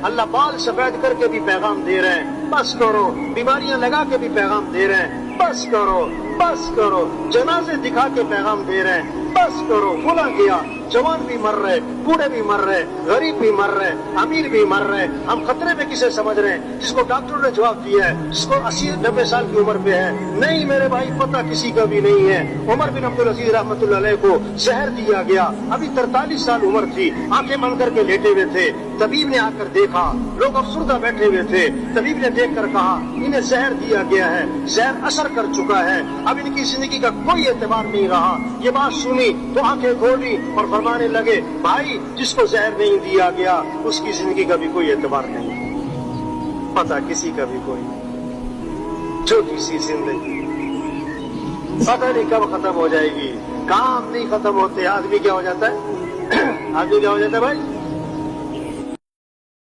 अल्लाह बाल सफेद करके भी पैगाम दे रहे हैं, बस करो। बीमारियां लगा के भी पैगाम दे रहे हैं, बस करो, बस करो। जनाजे दिखा के पैगाम दे रहे हैं, बस करो। बोला गया जवान भी मर रहे, बूढ़े भी मर रहे, गरीब भी मर रहे, अमीर भी मर रहे। हम खतरे में किसे समझ रहे हैं? जिसको डॉक्टर ने जवाब दिया है, जिसको 80-90 साल की उम्र पे है, नहीं मेरे भाई पता किसी का भी नहीं है। उमर बिन अब्दुल अजीज रहमतुल्लाह अलैह को जहर दिया गया, अभी 43 साल उम्र थी, आंखें बंद करके लेटे हुए थे। तबीब ने आकर देखा, लोग अफसुर्दा बैठे हुए थे। तबीब ने देखकर कहा इन्हें जहर दिया गया है, जहर असर कर चुका है, अब इनकी जिंदगी का कोई एतबार नहीं रहा। ये बात सुनी तो आंखें खोली और फरमाने लगे भाई जिसको जहर नहीं दिया गया उसकी जिंदगी का भी कोई एतबार नहीं, पता किसी का भी कोई। छोटी सी जिंदगी पता नहीं कब खत्म हो जाएगी। काम नहीं खत्म होते, आदमी क्या हो जाता है? आदमी क्या हो जाता है भाई?